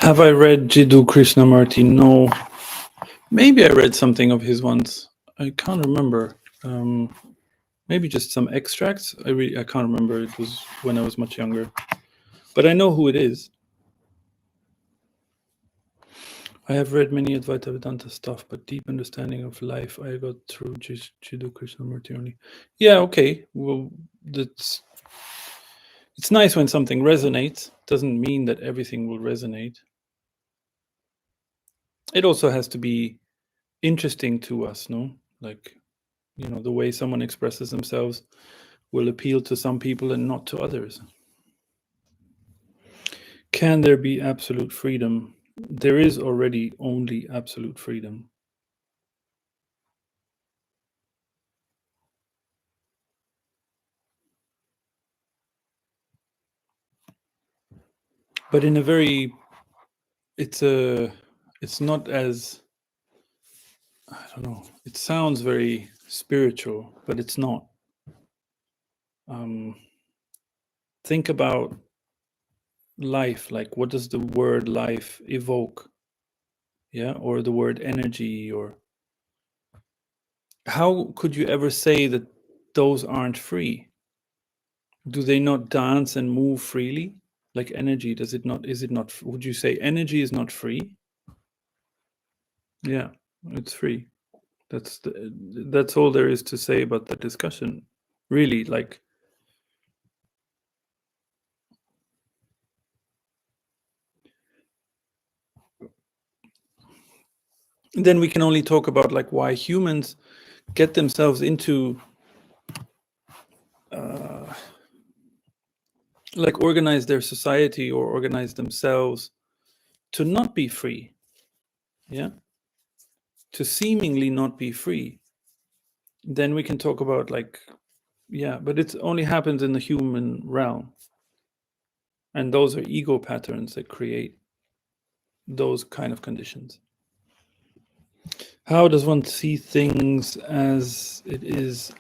Have I read Jiddu Krishnamurti? No. Maybe I read something of his once. I can't remember. Maybe just some extracts. I can't remember. It was when I was much younger. But I know who it is. I have read many Advaita Vedanta stuff, but deep understanding of life I got through Jiddu Krishnamurti only. Yeah, okay. Well, it's nice when something resonates. Doesn't mean that everything will resonate. It also has to be interesting to us, no? Like, the way someone expresses themselves will appeal to some people and not to others. Can there be absolute freedom? There is already only absolute freedom. But in a very, it's not as, I don't know, it sounds very spiritual, but it's not. Think about life, like what does the word life evoke? Yeah, or the word energy, or how could you ever say that those aren't free? Do they not dance and move freely? Like energy, is it not, would you say energy is not free? Yeah, it's free. That's all there is to say about the discussion. Really, like, then we can only talk about like why humans get themselves into like organize their society or organize themselves to not be free. Yeah, to seemingly not be free. Then we can talk about like, yeah, but it only happens in the human realm, and those are ego patterns that create those kind of conditions. How does one see things as it is?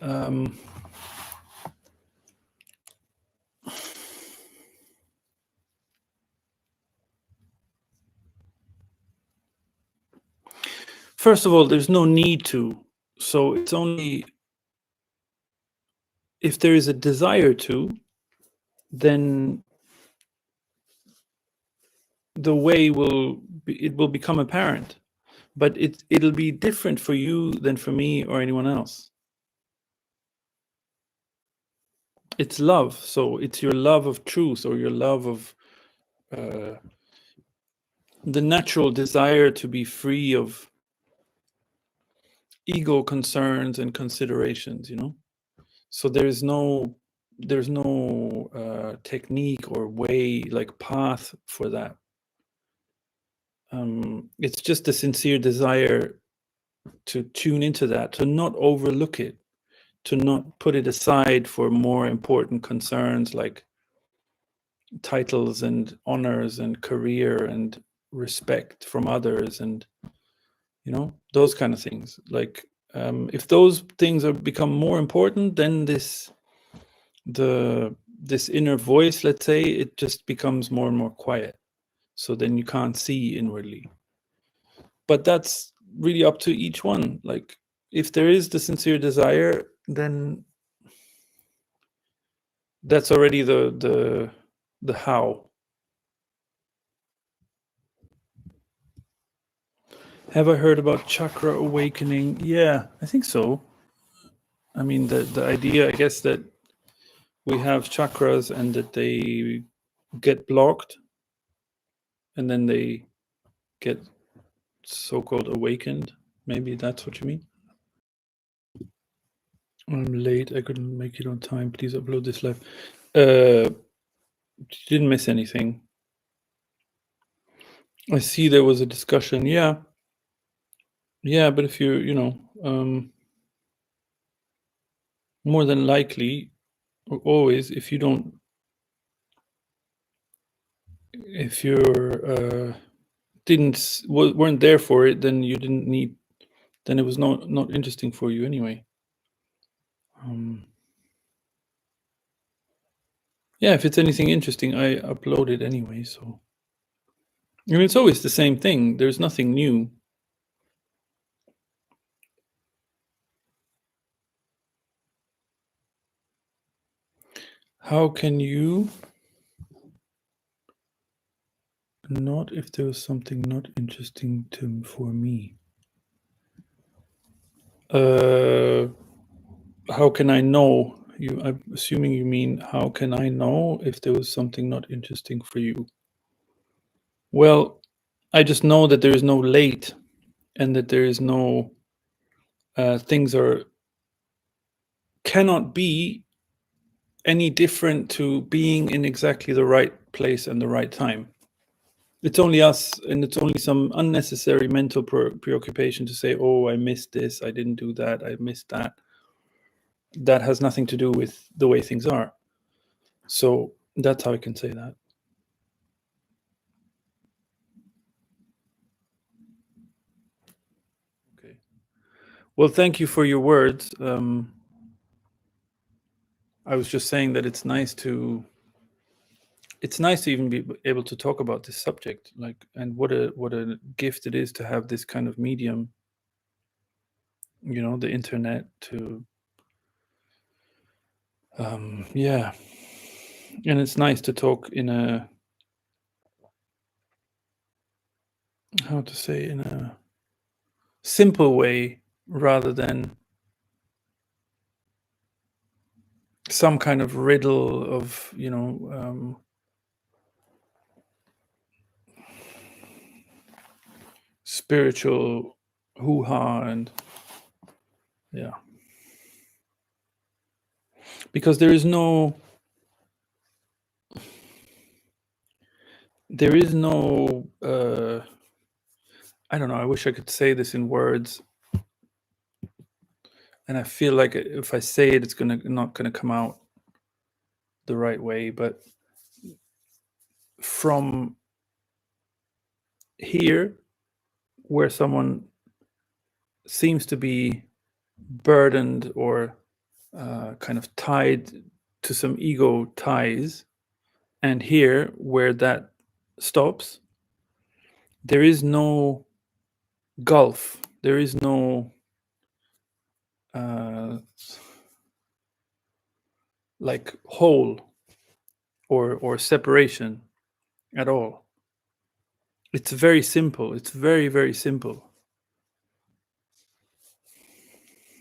First of all, there's no need to. So it's only if there is a desire to, then the way will become apparent. But it'll be different for you than for me or anyone else. It's love, so it's your love of truth or your love of the natural desire to be free of ego concerns and considerations, so there's no technique or way, like path for that. It's just a sincere desire to tune into that, to not overlook it, to not put it aside for more important concerns like titles and honors and career and respect from others, and those kind of things. Like if those things are become more important, then this inner voice, let's say, it just becomes more and more quiet, so then you can't see inwardly. But that's really up to each one. Like if there is the sincere desire, then that's already the how. Have I heard about chakra awakening? Yeah, I think so. I mean, the idea, I guess, that we have chakras and that they get blocked and then they get so-called awakened. Maybe that's what you mean. I'm late. I couldn't make it on time. Please upload this live. Didn't miss anything. I see there was a discussion. Yeah, but if you more than likely, or always, if you're weren't there for it, then you didn't need. Then it was not interesting for you anyway. Yeah, if it's anything interesting, I upload it anyway. So I mean, it's always the same thing. There's nothing new. How can you not if there was something not interesting for me? How can I know? I'm assuming you mean how can I know if there was something not interesting for you? Well, I just know that there is no late, and that there is no things cannot be any different to being in exactly the right place and the right time. It's only us, and it's only some unnecessary mental preoccupation to say, oh, I missed this, I didn't do that, I missed that. That has nothing to do with the way things are. So that's how I can say that. Okay. Well, thank you for your words. I was just saying that it's nice to even be able to talk about this subject, like, and what a gift it is to have this kind of medium, the internet, to yeah. And it's nice to talk in a, how to say, in a simple way, rather than some kind of riddle of, spiritual hoo-ha. And yeah, because there is no I don't know, I wish I could say this in words, and I feel like if I say it, it's not gonna come out the right way. But from here, where someone seems to be burdened or kind of tied to some ego ties, and here where that stops, there is no gulf, there is no like hole or separation at all. It's very simple. It's very, very simple.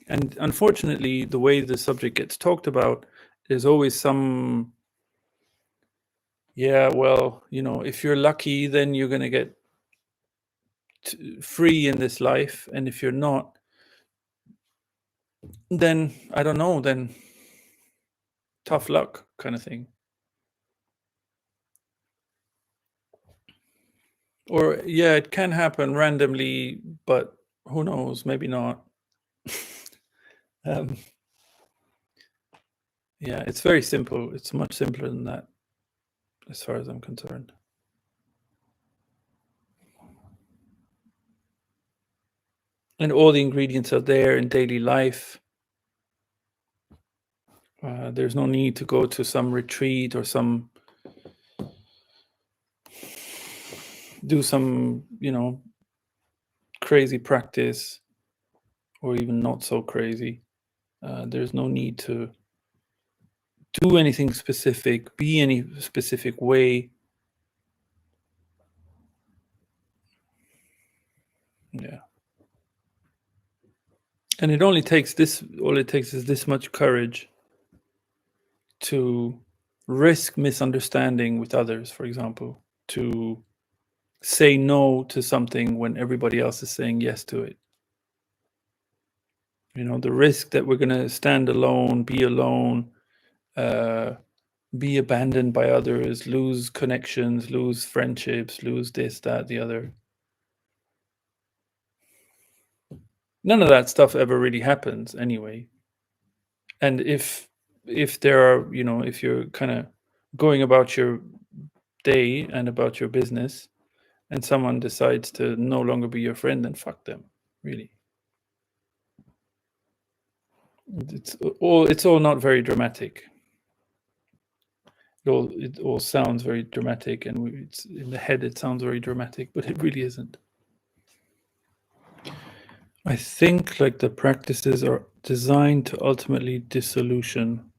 And unfortunately, the way the subject gets talked about, there's always some, yeah, well, if you're lucky, then you're going to get free in this life. And if you're not, then I don't know, then tough luck kind of thing. Or, yeah, it can happen randomly, but who knows, maybe not. um, yeah, it's very simple. It's much simpler than that, as far as I'm concerned. And all the ingredients are there in daily life. There's no need to go to some retreat or do some, crazy practice, or even not so crazy. There's no need to do anything specific, be any specific way. Yeah. And all it takes is this much courage to risk misunderstanding with others, for example, to say no to something when everybody else is saying yes to it. The risk that we're going to stand alone, be abandoned by others, lose connections, lose friendships, lose this, that, the other. None of that stuff ever really happens anyway. And if there are, if you're kind of going about your day and about your business, and someone decides to no longer be your friend, then fuck them, really. It's all not very dramatic. it all sounds very dramatic, and it's in the head it sounds very dramatic, but it really isn't. I think like the practices are designed to ultimately dissolution,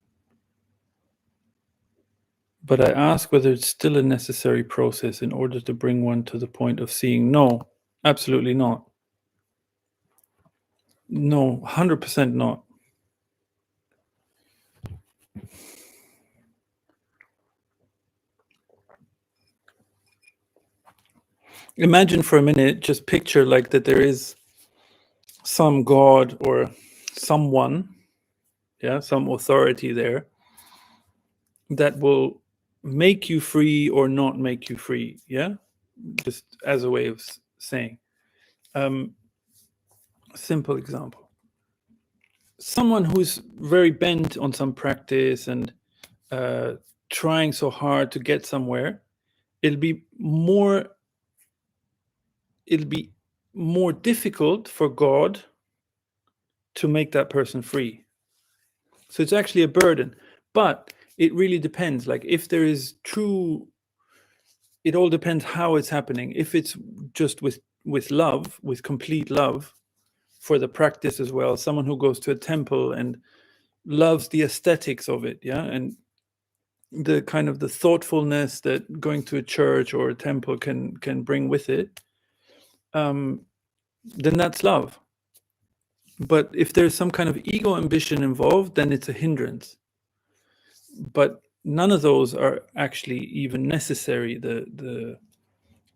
but I ask whether it's still a necessary process in order to bring one to the point of seeing. No, absolutely not. No, 100% not. Imagine for a minute, just picture like that there is some god or someone, yeah, some authority there that will make you free or not make you free, yeah, just as a way of saying. um Simple example: someone who's very bent on some practice and uh trying so hard to get somewhere, it'll be more it'll be more difficult for God to make that person free. So it's actually a burden, but it really depends. Like if there is true, it all depends how it's happening. If it's just with love, with complete love for the practice as well, someone who goes to a temple and loves the aesthetics of it, yeah, and the kind of the thoughtfulness that going to a church or a temple can bring with it, um, then that's love. But if there's some kind of ego ambition involved, then it's a hindrance. But none of those are actually even necessary. The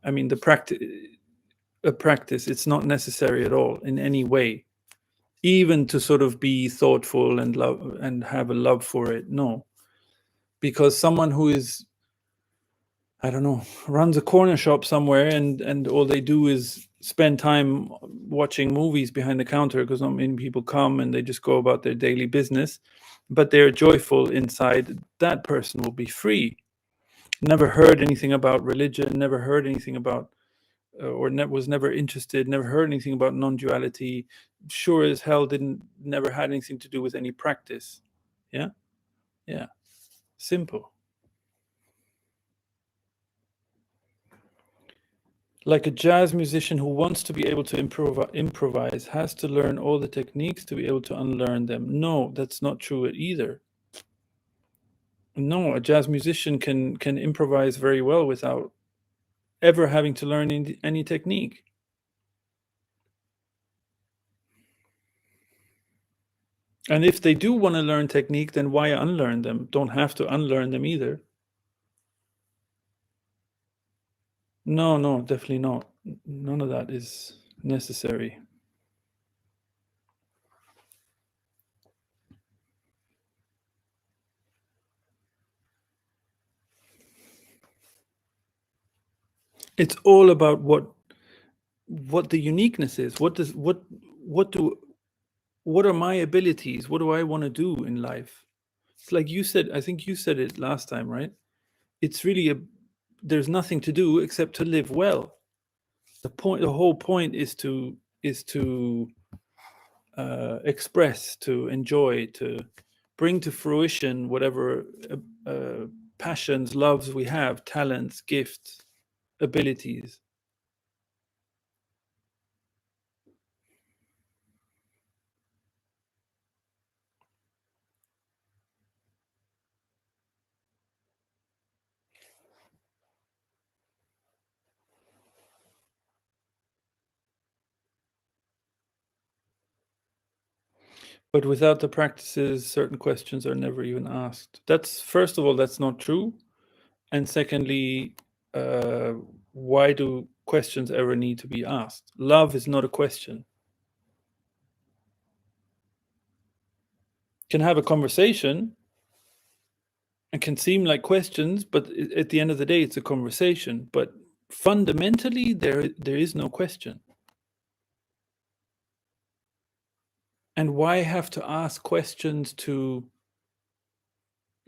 I mean, the practice, a practice, it's not necessary at all in any way, even to sort of be thoughtful and love and have a love for it. No, because someone who is, I don't know, runs a corner shop somewhere and all they do is spend time watching movies behind the counter, because not many people come and they just go about their daily business, but they're joyful inside, that person will be free. Never heard anything about religion, never heard anything about, was never interested, never heard anything about non-duality, sure as hell didn't, never had anything to do with any practice. Yeah, yeah, simple. Like a jazz musician who wants to be able to improvise has to learn all the techniques to be able to unlearn them. No, that's not true either. No, a jazz musician can improvise very well without ever having to learn any technique. And if they do want to learn technique, then why unlearn them? Don't have to unlearn them either. No, no, definitely not. None of that is necessary. It's all about what the uniqueness is. What are my abilities? What do I want to do in life? It's like you said, I think you said it last time, right? It's really there's nothing to do except to live well. The whole point is to express, to enjoy, to bring to fruition whatever passions, loves we have, talents, gifts, abilities. But without the practices, certain questions are never even asked. That's, first of all, that's not true. And secondly, uh, why do questions ever need to be asked? Love is not a question. Can have a conversation and can seem like questions, but at the end of the day, it's a conversation. But fundamentally, there is no question. And why have to ask questions to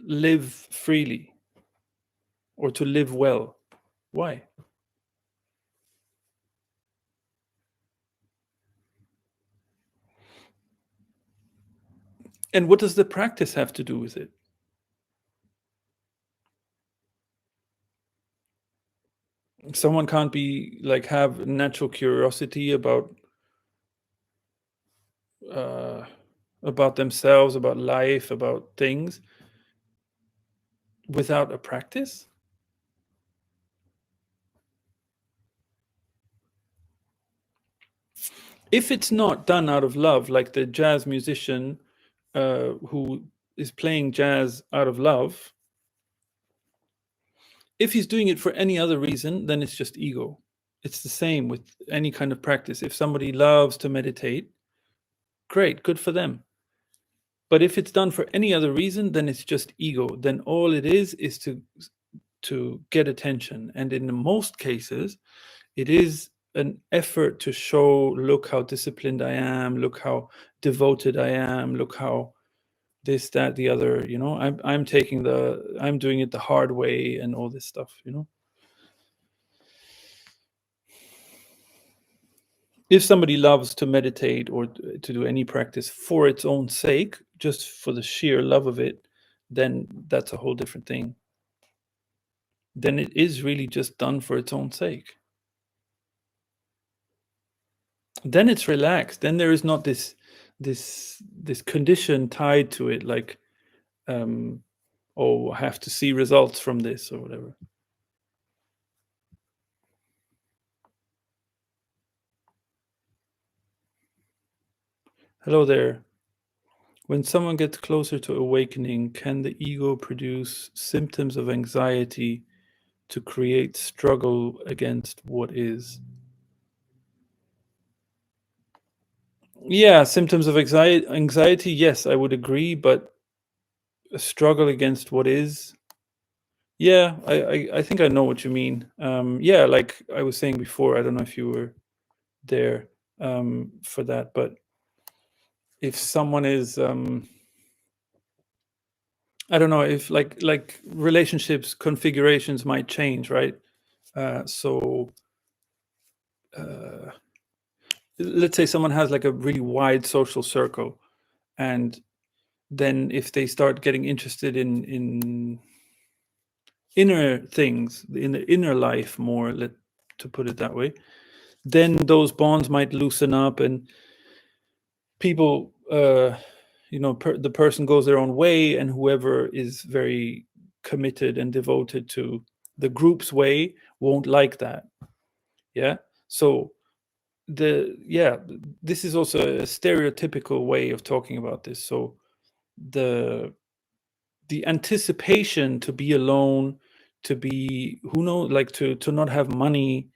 live freely or to live well? Why? And what does the practice have to do with it? Someone can't be like have natural curiosity about themselves, about life, about things without a practice. If it's not done out of love, like the jazz musician who is playing jazz out of love, if he's doing it for any other reason, then it's just ego. It's the same with any kind of practice. If somebody loves to meditate, great, good for them. But if it's done for any other reason, then it's just ego. Then all it is to get attention. And in most cases, it is an effort to show, look how disciplined I am, look how devoted I am, look how this, that, the other, you know, I'm doing it the hard way and all this stuff, you know. If somebody loves to meditate or to do any practice for its own sake, just for the sheer love of it, then that's a whole different thing. Then it is really just done for its own sake. Then it's relaxed. Then there is not this condition tied to it, like, oh, I have to see results from this or whatever. Hello there. When someone gets closer to awakening, can the ego produce symptoms of anxiety to create struggle against what is? Yeah, symptoms of anxiety, yes, I would agree, but a struggle against what is. Yeah, I think I know what you mean. Yeah, like I was saying before, I don't know if you were there for that, but if someone is, I don't know, if like relationships configurations might change, right? So let's say someone has like a really wide social circle, and then if they start getting interested in inner things, in the inner life more, to put it that way, then those bonds might loosen up, and people, the person goes their own way, and whoever is very committed and devoted to the group's way won't like that. Yeah. So this is also a stereotypical way of talking about this. So the anticipation to be alone, to be, who knows, like to not have money,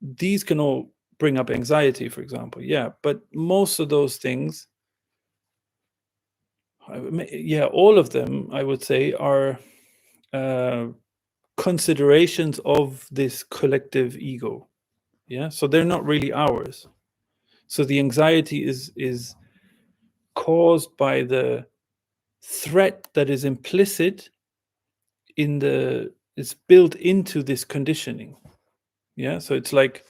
these can all bring up anxiety, for example. Yeah, but most of those things, yeah, all of them, I would say, are uh, considerations of this collective ego. Yeah, so they're not really ours. So the anxiety is caused by the threat that is implicit in it's built into this conditioning. Yeah, so it's like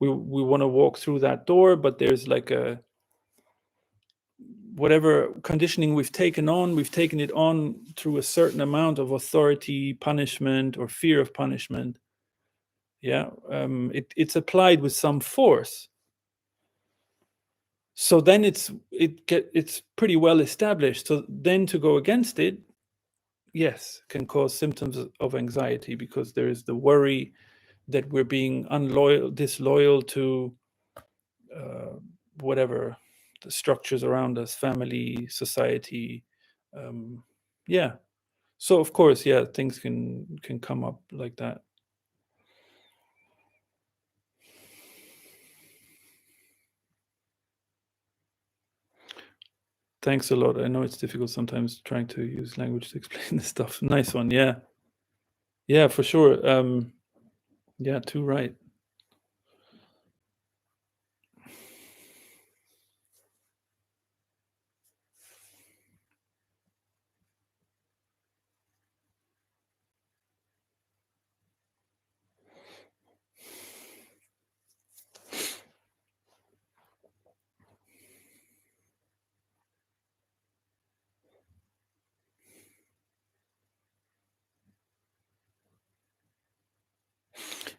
we want to walk through that door, but there's like a, whatever conditioning we've taken it on through a certain amount of authority, punishment, or fear of punishment. Yeah, it's applied with some force. So then it's pretty well established. So then to go against it, yes, can cause symptoms of anxiety, because there is the worry that we're being disloyal to uh, whatever the structures around us, family, society. Yeah. So of course, yeah, things can come up like that. Thanks a lot. I know it's difficult sometimes trying to use language to explain this stuff. Nice one. Yeah. Yeah, for sure. Yeah, too right.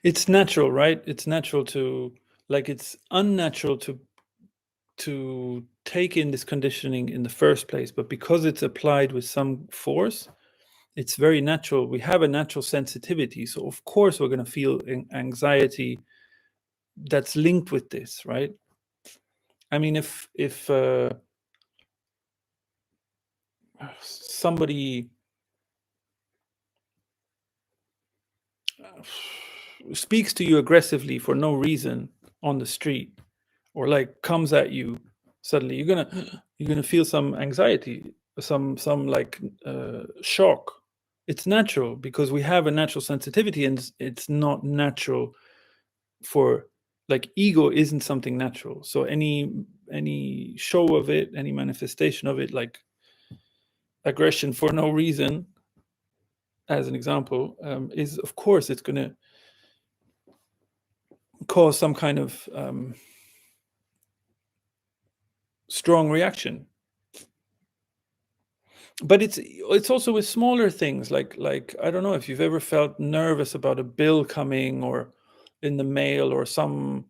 It's natural, right? It's natural to, like, it's unnatural to take in this conditioning in the first place, but because it's applied with some force, it's very natural. We have a natural sensitivity, so of course we're going to feel anxiety that's linked with this, right? I mean, if somebody speaks to you aggressively for no reason on the street, or like comes at you suddenly, you're gonna feel some anxiety, some like shock. It's natural because we have a natural sensitivity, and it's not natural for, like, ego isn't something natural. So any show of it, any manifestation of it, like aggression for no reason, as an example, is, of course, it's going to cause some kind of strong reaction. But it's also with smaller things, like I don't know if you've ever felt nervous about a bill coming or in the mail, or some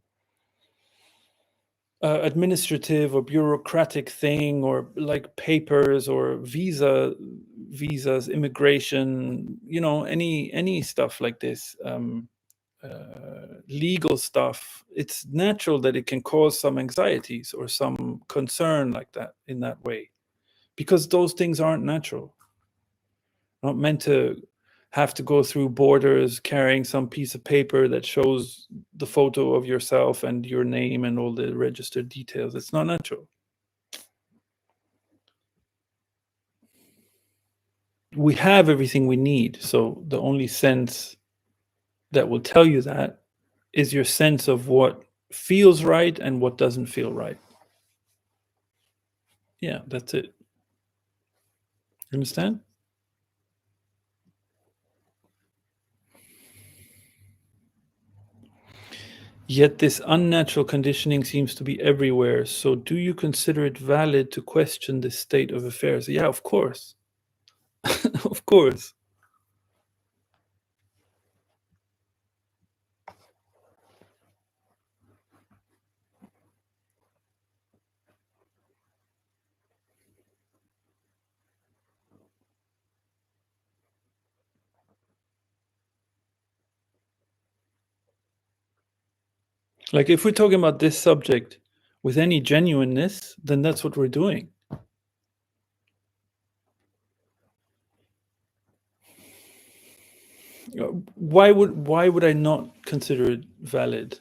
administrative or bureaucratic thing, or like papers or visas, immigration, any stuff like this, legal stuff. It's natural that it can cause some anxieties or some concern like that, in that way, because those things aren't natural. Not meant to have to go through borders carrying some piece of paper that shows the photo of yourself and your name and all the registered details. It's not natural. We have everything we need. So the only sense that will tell you that is your sense of what feels right and what doesn't feel right. Yeah, that's it. You understand? Yet this unnatural conditioning seems to be everywhere. So do you consider it valid to question this state of affairs? Yeah, of course. Of course. Like, if we're talking about this subject with any genuineness, then that's what we're doing. Why would I not consider it valid?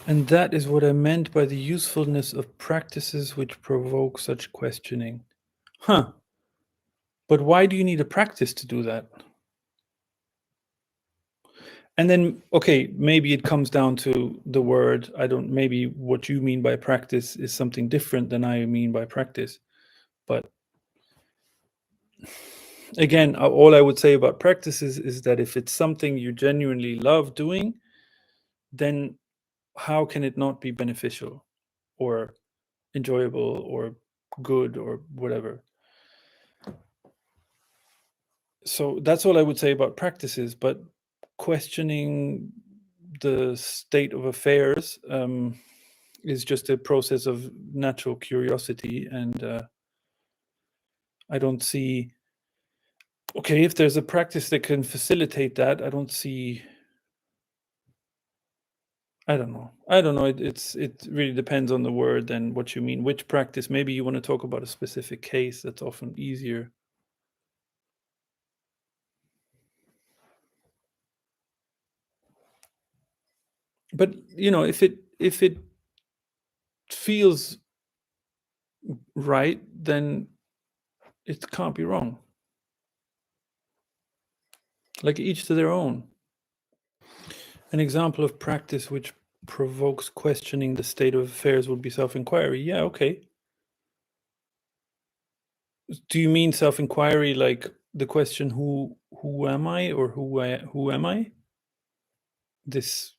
And that is what I meant by the usefulness of practices which provoke such questioning. Huh. But why do you need a practice to do that? And then, okay, maybe it comes down to the word. I don't, maybe what you mean by practice is something different than I mean by practice. But again, all I would say about practices is that if it's something you genuinely love doing, then how can it not be beneficial or enjoyable or good or whatever? So that's all I would say about practices. But questioning the state of affairs is just a process of natural curiosity, and I don't see. Okay, if there's a practice that can facilitate that, I don't see. I don't know. I don't know. It really depends on the word and what you mean. Which practice? Maybe you want to talk about a specific case. That's often easier. But if it feels right, then it can't be wrong. Like, each to their own. An example of practice which provokes questioning the state of affairs would be self-inquiry. Yeah, okay. Do you mean self-inquiry like the question who am I, or who am I? This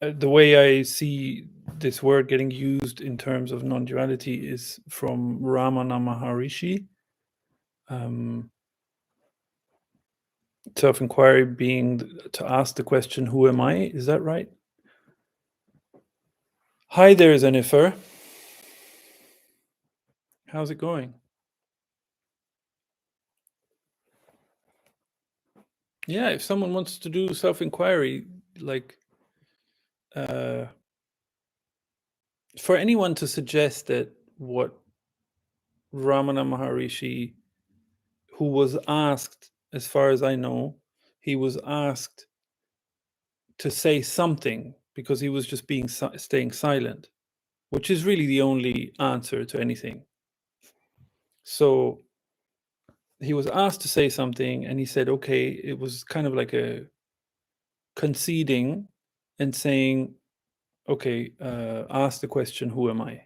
The way I see this word getting used in terms of non-duality is from Ramana Maharishi. Um, Self-inquiry being to ask the question, who am I? Is that right? Hi there, Jennifer. How's it going? Yeah, if someone wants to do self-inquiry, like for anyone to suggest that what Ramana Maharishi, who was asked, as far as I know, he was asked to say something because he was just staying silent, which is really the only answer to anything. So he was asked to say something, and he said, okay, it was kind of like a conceding and saying, okay, ask the question, who am I?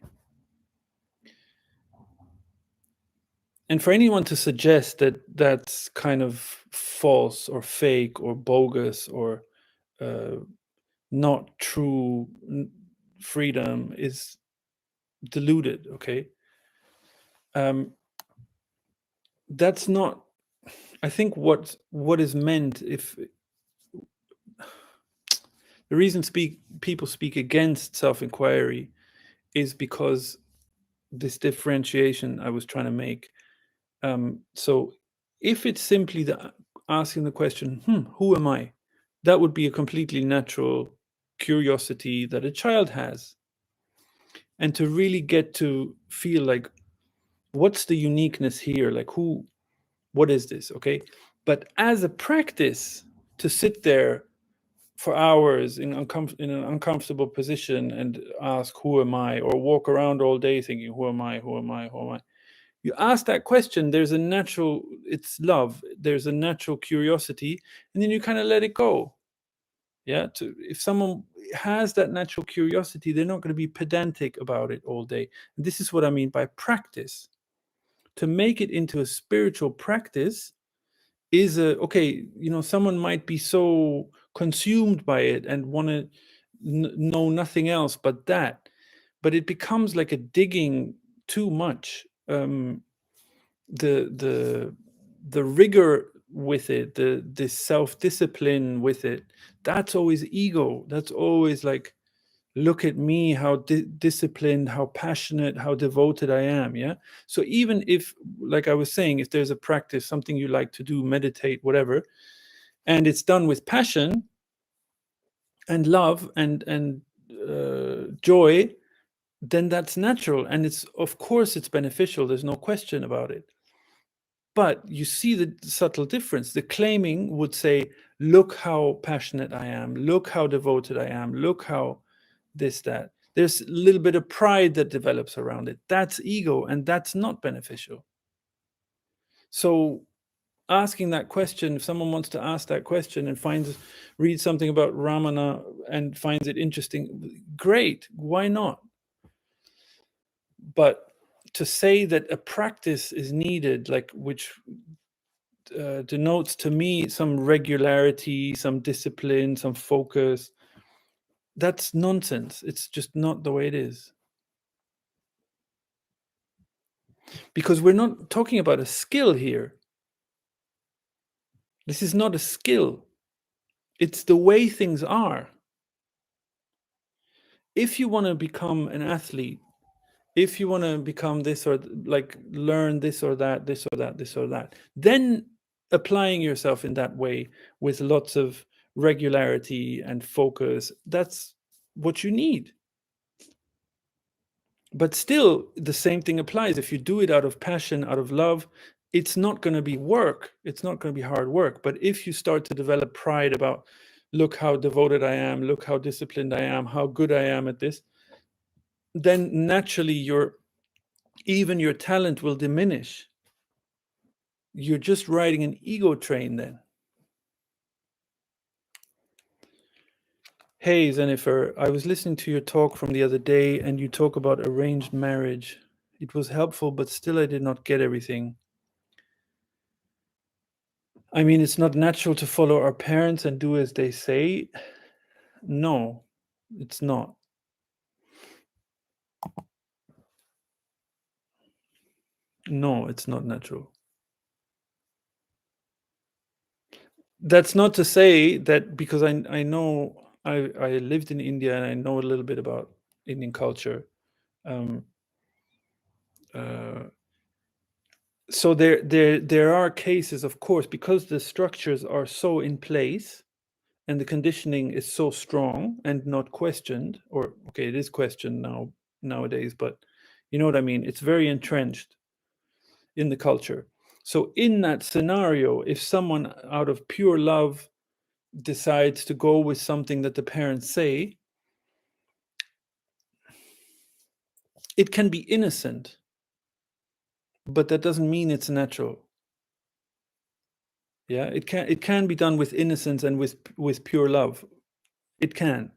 And for anyone to suggest that that's kind of false or fake or bogus or not true freedom is deluded. Okay, that's not. I think what is meant, if the reason people speak against self-inquiry is because this differentiation I was trying to make. So if it's simply asking the question, who am I? That would be a completely natural curiosity that a child has. And to really get to feel like, what's the uniqueness here? Like, what is this? Okay. But as a practice, to sit there for hours in an uncomfortable position and ask, who am I? Or walk around all day thinking, who am I? Who am I? Who am I? You ask that question, there's a natural, it's love, there's a natural curiosity, and then you kind of let it go. Yeah, if someone has that natural curiosity, they're not going to be pedantic about it all day. And this is what I mean by practice. To make it into a spiritual practice is okay, someone might be so consumed by it and want to know nothing else but that, but it becomes like a digging too much. The rigor with it, the self-discipline with it, that's always ego. That's always like, look at me, how disciplined, how passionate, how devoted I am. Yeah. So even if, like I was saying, if there's a practice, something you like to do, meditate, whatever, and it's done with passion and love and joy, then that's natural, and it's, of course, it's beneficial. There's no question about it. But you see the subtle difference. The claiming would say, look how passionate I am, look how devoted I am, look how this, that. There's a little bit of pride that develops around it. That's ego, and that's not beneficial. So asking that question, if someone wants to ask that question and read something about Ramana and finds it interesting, great, why not? But to say that a practice is needed, like, which denotes to me some regularity, some discipline, some focus, that's nonsense. It's just not the way it is. Because we're not talking about a skill here. This is not a skill. It's the way things are. If you want to become an athlete, if you want to become this, or like learn this or that, this or that, this or that, then applying yourself in that way with lots of regularity and focus, that's what you need. But still, the same thing applies. If you do it out of passion, out of love, it's not going to be work. It's not going to be hard work. But if you start to develop pride about, look how devoted I am, look how disciplined I am, how good I am at this, then naturally even your talent will diminish. You're just riding an ego train then. Hey, Jennifer, I was listening to your talk from the other day, and you talk about arranged marriage. It was helpful, but still I did not get everything. I mean, it's not natural to follow our parents and do as they say. No, it's not. No, it's not natural. That's not to say that, because I know I lived in India and I know a little bit about Indian culture. Um, uh, so there are cases, of course, because the structures are so in place and the conditioning is so strong and not questioned, or okay, it is questioned nowadays, but you know what I mean. It's very entrenched in the culture. So in that scenario, if someone out of pure love decides to go with something that the parents say, it can be innocent, but that doesn't mean it's natural. Yeah, it can be done with innocence and with pure love. It can,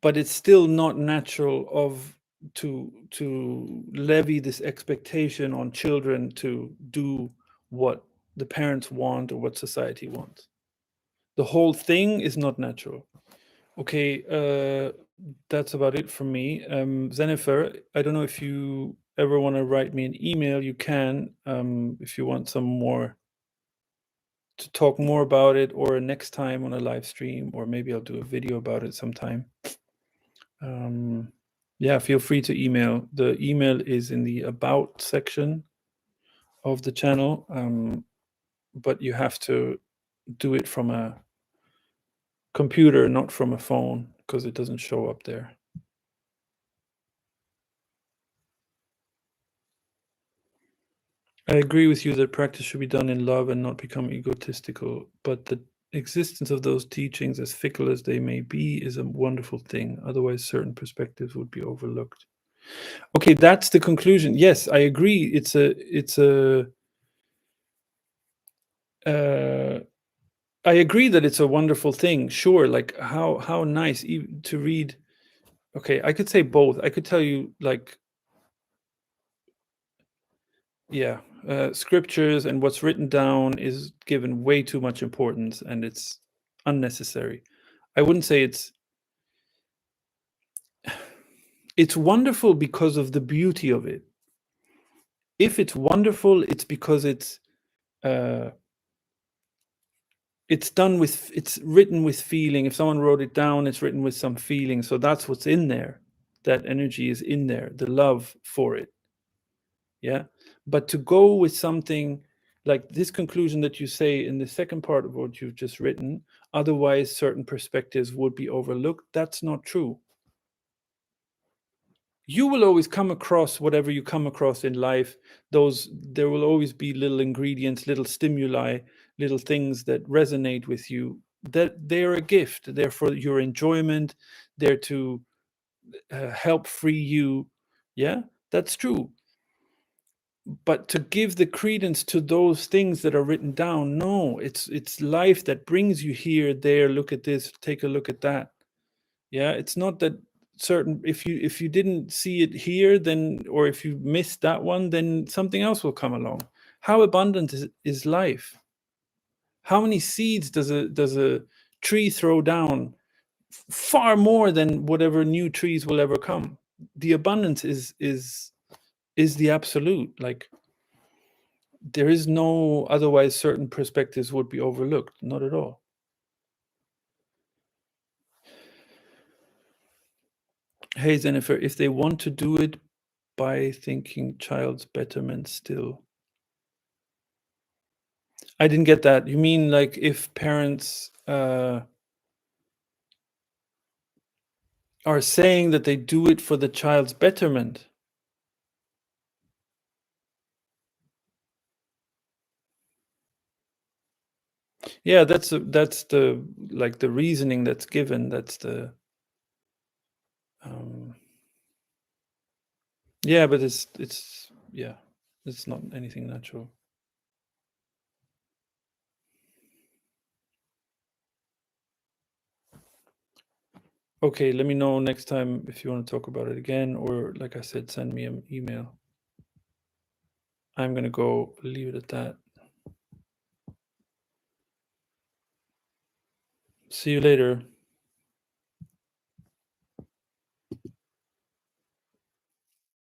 but it's still not natural of to levy this expectation on children to do what the parents want or what society wants. The whole thing is not natural. Okay, that's about it from me. Jennifer, I don't know if you ever want to write me an email. You can, if you want some more to talk more about it, or next time on a live stream, or maybe I'll do a video about it sometime. Yeah, feel free to email. The email is in the about section of the channel, but you have to do it from a computer, not from a phone, because it doesn't show up there. I agree with you that practice should be done in love and not become egotistical, but the existence of those teachings, as fickle as they may be, is a wonderful thing. Otherwise, certain perspectives would be overlooked. Okay, that's the conclusion. Yes, I agree. Uh, I agree that it's a wonderful thing. Sure, like how nice to read. Okay, I could say both. I could tell you, like, yeah, scriptures and what's written down is given way too much importance, and it's unnecessary. I wouldn't say it's wonderful because of the beauty of it. If it's wonderful, it's because uh, it's written with feeling. If someone wrote it down, it's written with some feeling. So that's what's in there. That energy is in there, the love for it. Yeah. But to go with something like this conclusion that you say in the second part of what you've just written, otherwise certain perspectives would be overlooked, that's not true. You will always come across whatever you come across in life. There will always be little ingredients, little stimuli, little things that resonate with you, that they're a gift. They're for your enjoyment. They're to help free you. Yeah, that's true. But to give the credence to those things that are written down, no, it's life that brings you here, there, look at this, take a look at that. Yeah, it's not that certain, if you didn't see it here, then, or if you missed that one, then something else will come along. How abundant is life? How many seeds does a tree throw down? Far more than whatever new trees will ever come. The abundance is the absolute. Like, there is no, otherwise certain perspectives would be overlooked. Not at all. Hey, Jennifer, if they want to do it by thinking child's betterment still. I didn't get that. You mean like if parents are saying that they do it for the child's betterment? Yeah, that's the, like, the reasoning that's given. That's the um, yeah, but it's yeah, it's not anything natural. Okay, let me know next time if you want to talk about it again, or like I said, send me an email. I'm gonna go leave it at that. See you later.